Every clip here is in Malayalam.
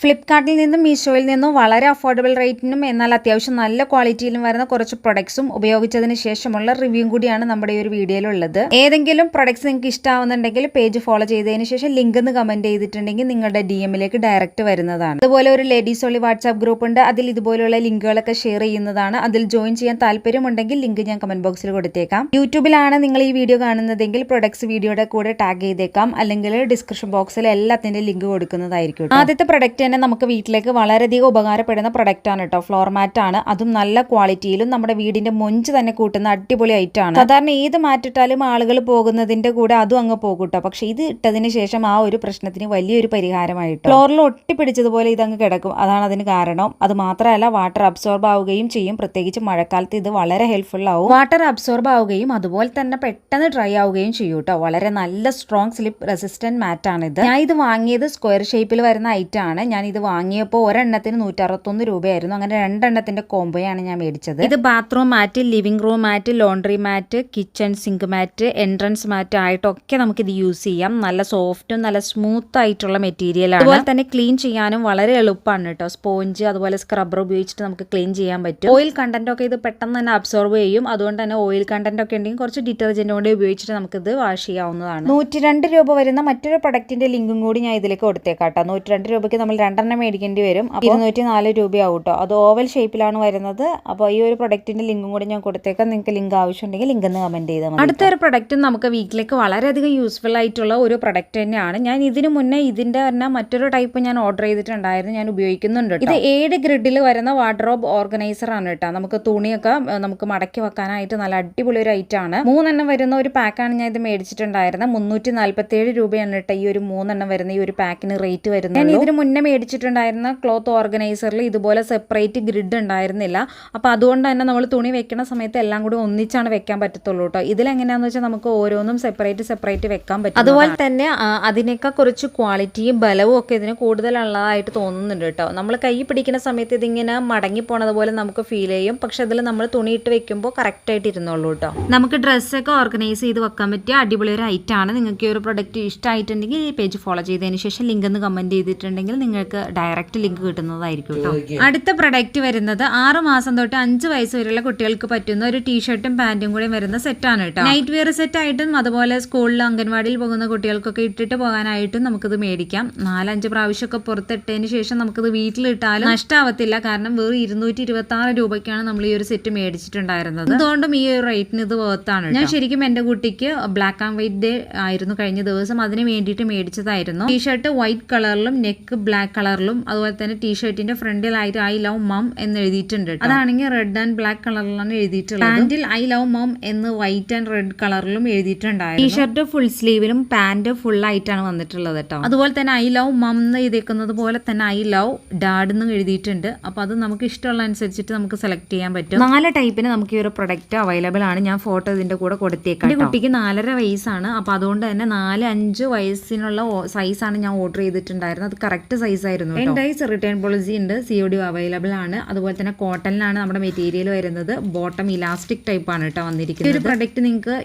ഫ്ലിപ്കാർട്ടിൽ നിന്നും മീഷോയിൽ നിന്നും വളരെ അഫോർഡബിൾ റേറ്റിനും എന്നാൽ അത്യാവശ്യം നല്ല ക്വാളിറ്റിയിലും വരുന്ന കുറച്ച് പ്രൊഡക്ട്സും ഉപയോഗിച്ചതിന് ശേഷമുള്ള റിവ്യൂ കൂടിയാണ് നമ്മുടെ ഈ ഒരു വീഡിയോയിലുള്ളത്. ഏതെങ്കിലും പ്രൊഡക്ട്സ് നിങ്ങൾക്ക് ഇഷ്ടമാവുന്നുണ്ടെങ്കിൽ പേജ് ഫോളോ ചെയ്തതിന് ശേഷം ലിങ്ക് എന്ന് കമന്റ് ചെയ്തിട്ടുണ്ടെങ്കിൽ നിങ്ങളുടെ DM-ലേക്ക് ഡയറക്റ്റ് വരുന്നതാണ്. അതുപോലെ ഒരു ലേഡീസ് ഓൺലി വാട്സ്ആപ്പ് ഗ്രൂപ്പ് ഉണ്ട്. അതിൽ ഇതുപോലുള്ള ലിങ്കുകളൊക്കെ ഷെയർ ചെയ്യുന്നതാണ്. അതിൽ ജോയിൻ ചെയ്യാൻ താല്പര്യമുണ്ടെങ്കിൽ ലിങ്ക് ഞാൻ കമന്റ് ബോക്സിൽ കൊടുത്തേക്കാം. യൂട്യൂബിലാണ് നിങ്ങൾ ഈ വീഡിയോ കാണുന്നതെങ്കിൽ പ്രൊഡക്ട്സ് വീഡിയോയുടെ കൂടെ ടാഗ് ചെയ്തേക്കാം, അല്ലെങ്കിൽ ഡിസ്ക്രിപ്ഷൻ ബോക്സിൽ എല്ലാത്തിന്റെ ലിങ്ക് കൊടുക്കുന്നതായിരിക്കും. ആദ്യത്തെ പ്രൊഡക്റ്റ് നമുക്ക് വീട്ടിലേക്ക് വളരെയധികം ഉപകാരപ്പെടുന്ന പ്രൊഡക്റ്റ് ആണ് കേട്ടോ. ഫ്ലോർ മാറ്റ് ആണ്, അതും നല്ല ക്വാളിറ്റിയിലും നമ്മുടെ വീടിന്റെ മൊഞ്ച് തന്നെ കൂട്ടുന്ന അടിപൊളി ഐറ്റം ആണ്. സാധാരണ ഏത് മാറ്റിട്ടാലും ആളുകൾ പോകുന്നതിന്റെ കൂടെ അതും അങ്ങ് പോകും കേട്ടോ. പക്ഷെ ഇത് ഇട്ടതിന് ശേഷം ആ ഒരു പ്രശ്നത്തിന് വലിയൊരു പരിഹാരമായിട്ട് ഫ്ലോറിൽ ഒട്ടിപ്പിടിച്ചതുപോലെ ഇതങ്ങ് കിടക്കും. അതാണ് അതിന് കാരണം. അത് മാത്രമല്ല വാട്ടർ അബ്സോർബ് ആവുകയും ചെയ്യും. പ്രത്യേകിച്ച് മഴക്കാലത്ത് ഇത് വളരെ ഹെൽപ്ഫുൾ ആവും. വാട്ടർ അബ്സോർബ് ആവുകയും അതുപോലെ തന്നെ പെട്ടെന്ന് ഡ്രൈ ആവുകയും ചെയ്യും കേട്ടോ. വളരെ നല്ല സ്ട്രോങ് സ്ലിപ്പ് റെസിസ്റ്റന്റ് മാറ്റ് ആണ് ഇത്. ഞാൻ ഇത് വാങ്ങിയത് സ്ക്വയർ ഷേപ്പിൽ വരുന്ന ഐറ്റം ആണ്. ഞാൻ ഇത് വാങ്ങിയപ്പോൾ ഒരെണ്ണത്തിന് 161 രൂപയായിരുന്നു. അങ്ങനെ രണ്ടെണ്ണത്തിന്റെ കോംബോയാണ് ഞാൻ മേടിച്ചത്. ഇത് ബാത്റൂം മാറ്റ്, ലിവിംഗ് റൂം മാറ്റ്, ലോണ്ടറി മാറ്റ്, കിച്ചൺ സിങ്ക് മാറ്റ്, എൻട്രൻസ് മാറ്റ് ആയിട്ടൊക്കെ നമുക്ക് ഇത് യൂസ് ചെയ്യാം. നല്ല സോഫ്റ്റും നല്ല സ്മൂത്ത് ആയിട്ടുള്ള മെറ്റീരിയൽ ആണ്. അതുപോലെ തന്നെ ക്ലീൻ ചെയ്യാനും വളരെ എളുപ്പമാണ് കേട്ടോ. സ്പോഞ്ച് അതുപോലെ സ്ക്രബ്ബർ ഉപയോഗിച്ചിട്ട് നമുക്ക് ക്ലീൻ ചെയ്യാൻ പറ്റും. ഓയിൽ കണ്ടന്റ് ഒക്കെ ഇത് പെട്ടെന്ന് തന്നെ അബ്സോർബ് ചെയ്യും. അതുകൊണ്ട് തന്നെ ഓയിൽ കണ്ടന്റ് ഒക്കെ ഉണ്ടെങ്കിൽ കുറച്ച് ഡിറ്റർജന്റ് കൊണ്ട് ഉപയോഗിച്ചിട്ട് നമുക്കിത് വാഷ് ചെയ്യാവുന്നതാണ്. 102 രൂപ വരുന്ന മറ്റൊരു പ്രൊഡക്റ്റിന്റെ ലിങ്കും കൂടി ഞാൻ ഇതിലേക്ക് കൊടുത്തേക്കാം കേട്ടോ. 102 രൂപയ്ക്ക് നമ്മൾ രണ്ടെണ്ണം മേടിക്കേണ്ടി വരും. അപ്പോൾ 204 രൂപയാവും കേട്ടോ. അത് ഓവൽ ഷേപ്പിലാണ് വരുന്നത്. അപ്പോൾ ഈ ഒരു പ്രൊഡക്റ്റിന്റെ ലിങ്കും കൂടി ഞാൻ കൊടുത്തേക്കാം. നിങ്ങൾക്ക് ലിങ്ക് ആവശ്യമുണ്ടെങ്കിൽ ലിങ്ക് എന്ന് കമന്റ് ചെയ്താൽ മതി. അടുത്തൊരു പ്രൊഡക്റ്റ് നമുക്ക് വീട്ടിലേക്ക് വളരെയധികം യൂസ്ഫുൾ ആയിട്ടുള്ള ഒരു പ്രൊഡക്റ്റ് തന്നെയാണ്. ഞാൻ ഇതിനു മുന്നേ ഇതിന്റെ തന്നെ മറ്റൊരു ടൈപ്പ് ഞാൻ ഓർഡർ ചെയ്തിട്ടുണ്ടായിരുന്നു. ഞാൻ ഉപയോഗിക്കുന്നുണ്ട്. ഇത് 7 ഗ്രിഡിൽ വരുന്ന വാർഡ്രോബ് ഓർഗനൈസർ ആണ് കേട്ടോ. നമുക്ക് തുണിയൊക്കെ നമുക്ക് മടക്കി വെക്കാനായിട്ട് നല്ല അടിപൊളി ഒരു ഐറ്റം ആണ്. 3 എണ്ണം വരുന്ന ഒരു പാക്കാണ് ഞാൻ ഇത് മേടിച്ചിട്ടുണ്ടായിരുന്നത്. 347 രൂപയാണ് കേട്ടോ ഈ ഒരു 3 എണ്ണം വരുന്ന ഈ ഒരു പാക്കിന് റേറ്റ് വരുന്നത്. ഞാൻ ഇതിന് മുന്നേ മേടിച്ചിട്ടുണ്ടായിരുന്ന ക്ലോത്ത് ഓർഗനൈസറിൽ ഇതുപോലെ സെപ്പറേറ്റ് ഗ്രിഡ് ഉണ്ടായിരുന്നില്ല. അപ്പോൾ അതുകൊണ്ട് തന്നെ നമ്മൾ തുണി വെക്കുന്ന സമയത്ത് എല്ലാം കൂടി ഒന്നിച്ചാണ് വെക്കാൻ പറ്റത്തുള്ളൂ കേട്ടോ. ഇതിലെങ്ങനെയാണെന്ന് വെച്ചാൽ നമുക്ക് ഓരോന്നും സെപ്പറേറ്റ് വെക്കാൻ പറ്റും. അതുപോലെ തന്നെ അതിനേക്കാൾ കുറച്ച് ക്വാളിറ്റിയും ബലവും ഒക്കെ ഇതിന് കൂടുതലുള്ളതായിട്ട് തോന്നുന്നുണ്ട് കേട്ടോ. നമ്മൾ കൈ പിടിക്കുന്ന സമയത്ത് ഇതിങ്ങനെ മടങ്ങി പോണത് പോലെ നമുക്ക് ഫീൽ ചെയ്യും. പക്ഷെ അതിൽ നമ്മൾ തുണിയിട്ട് വെക്കുമ്പോൾ കറക്റ്റായിട്ട് ഇരുന്നുള്ളൂ കേട്ടോ. നമുക്ക് ഡ്രസ്സൊക്കെ ഓർഗനൈസ് ചെയ്ത് വെക്കാൻ പറ്റിയ അടിപൊളി ഒരു ഐറ്റം ആണ്. നിങ്ങൾക്ക് ഈ ഒരു പ്രൊഡക്റ്റ് ഇഷ്ടമായിട്ടുണ്ടെങ്കിൽ ഈ പേജ് ഫോളോ ചെയ്തതിന് ശേഷം ലിങ്ക് എന്ന് കമന്റ് ചെയ്തിട്ടുണ്ടെങ്കിൽ നിങ്ങൾക്ക് ഡയറക്റ്റ് ലിങ്ക് കിട്ടുന്നതായിരിക്കും കേട്ടോ. അടുത്ത പ്രൊഡക്റ്റ് വരുന്നത് 6 മാസം തൊട്ട് 5 വയസ്സ് വരെയുള്ള കുട്ടികൾക്ക് പറ്റുന്ന ഒരു ടീഷർട്ടും പാന്റും കൂടി വരുന്ന സെറ്റാണ് കേട്ടോ. നൈറ്റ് വെയർ സെറ്റ് ആയിട്ടും അതുപോലെ സ്കൂളിൽ അംഗൻവാടിയിൽ പോകുന്ന കുട്ടികൾക്കൊക്കെ ഇട്ടിട്ട് പോകാനായിട്ടും നമുക്കിത് മേടിക്കാം. 4-5 പ്രാവശ്യമൊക്കെ പുറത്തിട്ടതിന് ശേഷം നമുക്കിത് വീട്ടിലിട്ടാലും നഷ്ടമാവത്തില്ല. കാരണം വെറും 226 രൂപയ്ക്കാണ് നമ്മൾ ഈ ഒരു സെറ്റ് മേടിച്ചിട്ടുണ്ടായിരുന്നത്. അതുകൊണ്ടും ഈ ഒരു റേറ്റിന് ഇത് വർത്താണ്. ഞാൻ ശരിക്കും എന്റെ കുട്ടിക്ക് ബ്ലാക്ക് ആൻഡ് വൈറ്റ് ഡേ ആയിരുന്നു കഴിഞ്ഞ ദിവസം, അതിന് വേണ്ടിയിട്ട് മേടിച്ചതായിരുന്നു. ടീഷർട്ട് വൈറ്റ് കളറിലും നെക്ക് ബ്ലാക്ക് കളറിലും അതുപോലെ തന്നെ ടീഷർട്ടിന്റെ ഫ്രണ്ടിലായിട്ട് ഐ ലവ് മം എന്ന് എഴുതിയിട്ടുണ്ട്. അതാണെങ്കിൽ റെഡ് ആൻഡ് ബ്ലാക്ക് കളറിലാണ് എഴുതിയിട്ടുള്ളത്. പാന്റിൽ ഐ ലവ് മം എന്ന് വൈറ്റ് ആൻഡ് റെഡ് കളറിലും എഴുതിയിട്ടുണ്ടായിരുന്നു. ടീഷർട്ട് ഫുൾ സ്ലീവിലും പാന്റ് ഫുൾ ആയിട്ടാണ് വന്നിട്ടുള്ളത് കേട്ടോ. അതുപോലെ തന്നെ ഐ ലവ് മം എന്ന് എഴുതിക്കുന്നത് പോലെ തന്നെ ഐ ലവ് ഡാഡ് എന്നും എഴുതിയിട്ടുണ്ട്. അപ്പൊ അത് നമുക്ക് ഇഷ്ടമുള്ള അനുസരിച്ചിട്ട് നമുക്ക് സെലക്ട് ചെയ്യാൻ പറ്റും. 4 ടൈപ്പിന് നമുക്ക് ഈ ഒരു പ്രൊഡക്റ്റ് അവൈലബിൾ ആണ്. ഞാൻ ഫോട്ടോ ഇതിന്റെ കൂടെ കൊടുത്തേക്കാം. എന്റെ കുട്ടിക്ക് 4.5 വയസ്സാണ്. അപ്പൊ അതുകൊണ്ട് തന്നെ 4-5 വയസ്സിനുള്ള സൈസാണ് ഞാൻ ഓർഡർ ചെയ്തിട്ടുണ്ടായിരുന്നത്. അത് കറക്റ്റ് സൈസ് ആയിരുന്നു. 10 ഡേയ്സ് റിട്ടേൺ പോളിസി ഉണ്ട്. COD അവൈലബിൾ ആണ്. അതുപോലെ തന്നെ കോട്ടണിലാണ് നമ്മുടെ മെറ്റീരിയൽ വരുന്നത്. ബോട്ടം ഇലാസ്റ്റിക് ടൈപ്പ് ആണ് കേട്ടോ വന്നിരിക്കുന്നത്. ഒരു പ്രൊഡക്റ്റ് നിങ്ങൾക്ക്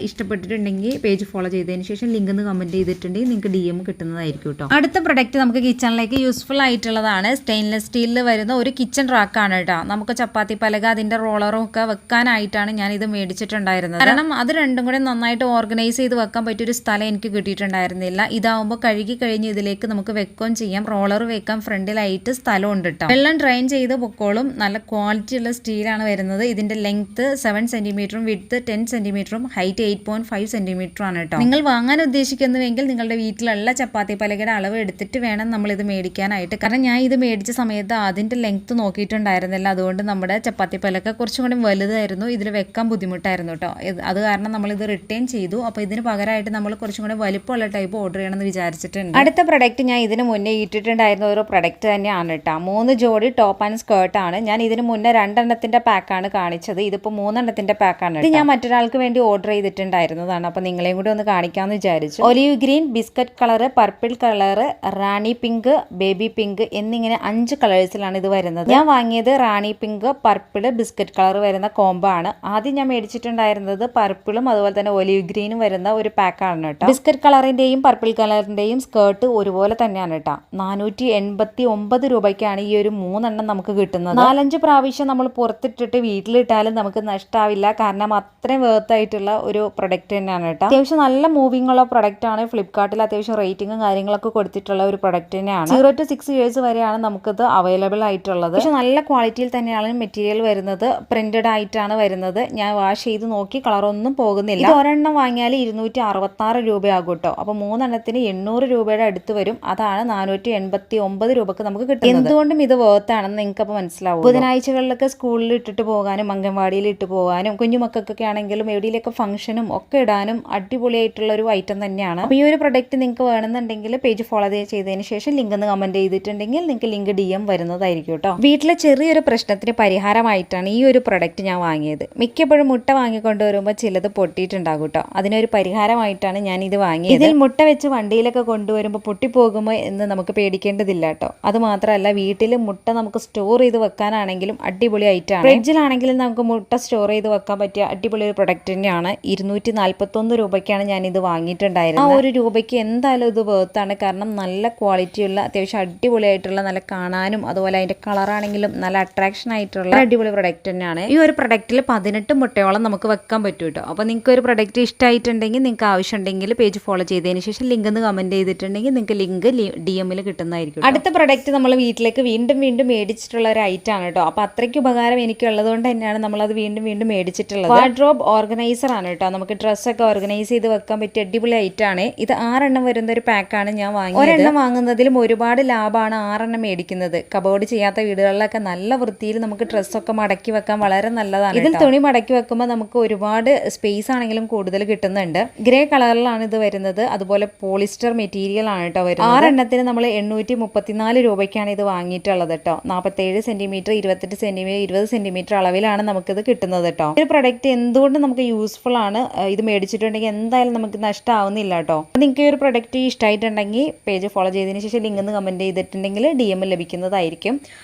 ഇഷ്ടപ്പെട്ടിട്ടുണ്ടെങ്കിൽ പേജ് ഫോളോ ചെയ്തതിന് ശേഷം ലിങ്ക് എന്ന് കമന്റ് ചെയ്തിട്ടുണ്ടെങ്കിൽ നിങ്ങൾക്ക് DM കിട്ടുന്നതായിരിക്കും കേട്ടോ. അടുത്ത പ്രൊഡക്റ്റ് നമുക്ക് കിച്ചണിലേക്ക് യൂസ്ഫുൾ ആയിട്ടുള്ളതാണ്. സ്റ്റെയിൻലെസ് സ്റ്റീലിൽ വരുന്ന ഒരു കിച്ചൺ റാക്കാണ് കേട്ടോ. നമുക്ക് ചപ്പാത്തി പലക അതിന്റെ റോളറും ഒക്കെ വെക്കാനായിട്ടാണ് ഞാൻ ഇത് മേടിച്ചിട്ടുണ്ടായിരുന്നത്. കാരണം അത് രണ്ടും കൂടെ നന്നായിട്ട് ഓർഗനൈസ് ചെയ്ത് വെക്കാൻ പറ്റിയൊരു സ്ഥലം എനിക്ക് കിട്ടിയിട്ടുണ്ടായിരുന്നില്ല. ഇതാവുമ്പോൾ കഴുകി കഴിഞ്ഞ് ഇതിലേക്ക് നമുക്ക് വെക്കുകയും ചെയ്യാം. റോളർ വെക്കാൻ ഫ്രണ്ടിലായിട്ട് സ്ഥലം ഉണ്ട് കേട്ടോ. വെള്ളം ഡ്രൈൻ ചെയ്ത് പൊക്കോളും. നല്ല ക്വാളിറ്റി ഉള്ള സ്റ്റീലാണ് വരുന്നത്. ഇതിന്റെ ലെങ്ത് 7 സെന്റിമീറ്ററും വിഡ്ത്ത് 10 സെന്റിമീറ്ററും ഹൈറ്റ് 8.5 സെന്റിമീറ്റർ ആണ് കേട്ടോ. നിങ്ങൾ വാങ്ങാൻ ഉദ്ദേശിക്കുന്നുവെങ്കിൽ നിങ്ങളുടെ വീട്ടിലുള്ള ചപ്പാത്തി പലകയുടെ അളവ് എടുത്തിട്ട് വേണം നമ്മൾ ഇത് മേടിക്കാനായിട്ട്. കാരണം ഞാൻ ഇത് മേടിച്ച സമയത്ത് അതിന്റെ ലെങ്ത് നോക്കിയിട്ടുണ്ടായിരുന്നില്ല. അതുകൊണ്ട് നമ്മുടെ ചപ്പാത്തി പലക കുറച്ചും കൂടി വലുതായിരുന്നു. ഇതിൽ വെക്കാൻ ബുദ്ധിമുട്ടായിരുന്നു കേട്ടോ. അത് കാരണം നമ്മൾ ഇത് റിട്ടേൺ ചെയ്തു. അപ്പോൾ ഇതിന് പകരമായിട്ട് നമ്മൾ കുറച്ചും കൂടി വലിപ്പമുള്ള ടൈപ്പ് ഓർഡർ ചെയ്യണമെന്ന് വിചാരിച്ചിട്ടുണ്ട്. അടുത്ത പ്രൊഡക്റ്റ് ഞാൻ ഇതിന് മുന്നേ ഇട്ടിട്ടുണ്ടായിരുന്ന ഒരു പ്രൊഡക്റ്റ് തന്നെയാണ് കേട്ടോ. 3 ജോഡി ടോപ്പ് ആൻഡ് സ്കേർട്ട് ആണ്. ഞാൻ ഇതിന് മുന്നേ 2 എണ്ണത്തിന്റെ പാക്കാണ് കാണിച്ചത്. ഇതിപ്പോൾ 3 എണ്ണത്തിന്റെ പാക്കാണ്. ഇത് ഞാൻ മറ്റൊരാൾക്ക് വേണ്ടി ഓർഡർ ചെയ്തിട്ടുണ്ടായിരുന്നതാണ്. അപ്പോൾ നിങ്ങളെയും കൂടി ഒന്ന് കാണിക്കാമെന്ന് വിചാരിച്ചു. Olive green, biscuit colour, purple colour, rani pink, baby pink എന്നിങ്ങനെ 5 കളേഴ്സിലാണ് ഇത് വരുന്നത്. ഞാൻ വാങ്ങിയത് rani pink, purple, biscuit colour വരുന്ന കോംബോ ആണ്. ആദ്യം ഞാൻ മേടിച്ചിട്ടുണ്ടായിരുന്നത് പർപ്പിളും അതുപോലെ തന്നെ ഒലിവ് ഗ്രീനും വരുന്ന ഒരു പാക്കാണ് കേട്ടോ. ബിസ്ക്കറ്റ് കളറിന്റെയും പർപ്പിൾ കളറിന്റെയും സ്കേർട്ട് ഒരുപോലെ തന്നെയാണ് കേട്ടോ. 480 489 രൂപയ്ക്കാണ് ഈ ഒരു 3 എണ്ണം നമുക്ക് കിട്ടുന്നത്. 4-5 പ്രാവശ്യം നമ്മൾ പുറത്തിട്ടിട്ട് വീട്ടിലിട്ടാലും നമുക്ക് നഷ്ടമാവില്ല, കാരണം അത്രയും വേർത്തായിട്ടുള്ള ഒരു പ്രൊഡക്റ്റ് തന്നെയാണ് കേട്ടോ. അത്യാവശ്യം നല്ല മൂവിംഗ് ഉള്ള പ്രൊഡക്റ്റ് ആണ്. ഫ്ലിപ്കാർട്ടിൽ അത്യാവശ്യം റേറ്റിംഗും കാര്യങ്ങളൊക്കെ കൊടുത്തിട്ടുള്ള ഒരു പ്രൊഡക്റ്റ് തന്നെയാണ്. 0 to 6 years വരെയാണ് നമുക്കിത് അവൈലബിൾ ആയിട്ടുള്ളത്. പക്ഷെ നല്ല ക്വാളിറ്റിയിൽ തന്നെയാണ് മെറ്റീരിയൽ വരുന്നത്. പ്രിന്റഡ് ആയിട്ടാണ് വരുന്നത്. ഞാൻ വാഷ് ചെയ്ത് നോക്കി, കളറൊന്നും പോകുന്നില്ല. ഇത് ഒരെണ്ണം വാങ്ങിയാൽ 266 രൂപയാകും കേട്ടോ. അപ്പോൾ 3 എണ്ണത്തിന് 800 രൂപയുടെ അടുത്ത് വരും. അതാണ് 489 രൂപക്ക് നമുക്ക് കിട്ടുന്നത്. എന്തുകൊണ്ടും ഇത് വേർത്താണെന്ന് നിങ്ങൾക്കപ്പോൾ മനസ്സിലാവും. ബുധനാഴ്ചകളിലൊക്കെ സ്കൂളിൽ ഇട്ടിട്ട് പോകാനും അംഗൻവാടിയിൽ ഇട്ട് പോകാനും കുഞ്ഞുമക്കൾക്കൊക്കെ ആണെങ്കിലും എവിടെയൊക്കെ ഫംഗ്ഷനും ഒക്കെ ഇടാനും അടിപൊളിയായിട്ടുള്ള ഒരു ഐറ്റം തന്നെയാണ്. അപ്പോൾ ഈ ഒരു പ്രൊഡക്റ്റ് നിങ്ങൾക്ക് വേണമെന്നുണ്ടെങ്കിൽ പേജ് ഫോളോ ചെയ്തതിന് ശേഷം ലിങ്ക് ഒന്ന് കമന്റ് ചെയ്തിട്ടുണ്ടെങ്കിൽ നിങ്ങൾക്ക് ലിങ്ക് DM വരുന്നതായിരിക്കും കേട്ടോ. വീട്ടിലെ ചെറിയൊരു പ്രശ്നത്തിന് പരിഹാരമായിട്ടാണ് ഈ ഒരു പ്രൊഡക്റ്റ് ഞാൻ വാങ്ങിയത്. മിക്കപ്പോഴും മുട്ട വാങ്ങിക്കൊണ്ട് വരുമ്പോൾ ചിലത് പൊട്ടിയിട്ടുണ്ടാകും കേട്ടോ. അതിനൊരു പരിഹാരമായിട്ടാണ് ഞാൻ ഇത് വാങ്ങിയത്. ഇതിൽ മുട്ട വെച്ച് വണ്ടിയിലൊക്കെ കൊണ്ടുവരുമ്പോൾ പൊട്ടിപ്പോകുമോ എന്ന് നമുക്ക് പേടിക്കേണ്ടതില്ല കേട്ടോ. അത് മാത്രമല്ല, വീട്ടിൽ മുട്ട നമുക്ക് സ്റ്റോർ ചെയ്ത് വെക്കാനാണെങ്കിലും അടിപൊളി ആയിട്ടാണ്. ഫ്രിഡ്ജിലാണെങ്കിലും നമുക്ക് മുട്ട സ്റ്റോർ ചെയ്ത് വെക്കാൻ പറ്റിയ അടിപൊളി ഒരു പ്രൊഡക്റ്റ് തന്നെയാണ്. 241 രൂപയ്ക്കാണ് ഞാൻ ഇത് വാങ്ങിയിട്ടുണ്ടായിരുന്നത്. ആ ഒരു രൂപയ്ക്ക് എന്തായാലും ഇത് വേർത്താണ്. കാരണം നല്ല ക്വാളിറ്റിയുള്ള, അത്യാവശ്യം അടിപൊളിയായിട്ടുള്ള, നല്ല കാണാനും അതുപോലെ അതിന്റെ കളറാണെങ്കിലും നല്ല അട്രാക്ഷൻ ആയിട്ടുള്ള അടിപൊളി പ്രൊഡക്റ്റ് തന്നെയാണ്. ഈ ഒരു പ്രൊഡക്റ്റിൽ 18 മുട്ടയോളം നമുക്ക് വെക്കാൻ പറ്റും കേട്ടോ. അപ്പോൾ നിങ്ങൾക്ക് ഒരു പ്രൊഡക്റ്റ് ഇഷ്ടമായിട്ടുണ്ടെങ്കിൽ, നിങ്ങൾക്ക് ആവശ്യമുണ്ടെങ്കിൽ പേജ് ഫോളോ ചെയ്തതിന് ശേഷം ലിങ്ക് ഒന്ന് കമന്റ് ചെയ്തിട്ടുണ്ടെങ്കിൽ നിങ്ങൾക്ക് ലിങ്ക് DM-ൽ കിട്ടുന്നതായിരിക്കും. അടുത്ത പ്രൊഡക്റ്റ് നമ്മൾ വീട്ടിലേക്ക് വീണ്ടും മേടിച്ചിട്ടുള്ള ഒരു ഐറ്റം ആണ് കേട്ടോ. അപ്പോൾ അത്രയ്ക്ക് ഉപകാരം എനിക്കുള്ളത് കൊണ്ട് തന്നെയാണ് നമ്മളത് വീണ്ടും മേടിച്ചിട്ടുള്ളത്. വാർഡ്രോബ് ഓർഗനൈസർ ആണ് കേട്ടോ. നമുക്ക് ഡ്രസ്സൊക്കെ ഓർഗനൈസ് ചെയ്ത് വെക്കാൻ പറ്റിയ അടിപൊളി ഐറ്റം ആണ്. ഇത് 6 എണ്ണം വരുന്ന ഒരു പാക്കാണ് ഞാൻ വാങ്ങിയത്. ഒരെണ്ണം വാങ്ങുന്നതിലും ഒരുപാട് ലാഭമാണ് 6 എണ്ണം മേടിക്കുന്നത്. കബോർഡ് ചെയ്യാത്ത വീടുകളിലൊക്കെ നല്ല വൃത്തിയിൽ നമുക്ക് ഡ്രസ്സൊക്കെ മടക്കി വെക്കാൻ വളരെ നല്ലതാണ്. ഇതിൽ തുണി മടക്കി വെക്കുമ്പോൾ നമുക്ക് ഒരുപാട് സ്പേസ് ആണെങ്കിലും കൂടുതൽ കിട്ടുന്നുണ്ട്. ഗ്രേ കളറിലാണ് ഇത് വരുന്നത്. അതുപോലെ പോളിസ്റ്റർ മെറ്റീരിയൽ ആണ് കേട്ടോ വരുന്നത്. 6 എണ്ണത്തിന് നമ്മൾ 834 രൂപയ്ക്കാണ് ഇത് വാങ്ങിയിട്ടുള്ളത് കേട്ടോ. 47 സെന്റിമീറ്റർ, 28 സെന്റിമീറ്റർ, 20 സെന്റിമീറ്റർ അളവിലാണ് നമുക്കിത് കിട്ടുന്നത് കേട്ടോ. ഒരു പ്രൊഡക്റ്റ് എന്തുകൊണ്ട് നമുക്ക് യൂസ്ഫുൾ ആണ്. ഇത് മേടിച്ചിട്ടുണ്ടെങ്കിൽ എന്തായാലും നമുക്ക് നഷ്ടമാവുന്നില്ല കേട്ടോ. നിങ്ങൾക്ക് ഈ ഒരു പ്രൊഡക്റ്റ് ഇഷ്ടമായിട്ടുണ്ടെങ്കിൽ പേജ് ഫോളോ ചെയ്തതിന് ശേഷം ലിങ്ക് ഒന്ന് കമന്റ് ചെയ്തിട്ടുണ്ടെങ്കിൽ DM ലഭിക്കുന്നതായിരിക്കും.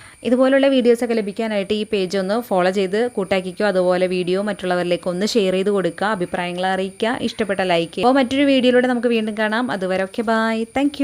ഇതുപോലുള്ള വീഡിയോസൊക്കെ ലഭിക്കാനായിട്ട് ഈ പേജ് ഒന്ന് ഫോളോ ചെയ്ത് കൂട്ടാക്കിക്കോ. അതുപോലെ വീഡിയോ മറ്റുള്ളവരിലേക്ക് ഒന്ന് ഷെയർ ചെയ്ത് കൊടുക്കുക, അഭിപ്രായങ്ങൾ അറിയിക്കുക, ഇഷ്ടപ്പെട്ട ലൈക്ക് ചെയ്യുക. അപ്പോൾ മറ്റൊരു വീഡിയോയിലൂടെ നമുക്ക് വീണ്ടും കാണാം. അതുവരെ ഓക്കെ, ബൈ, താങ്ക്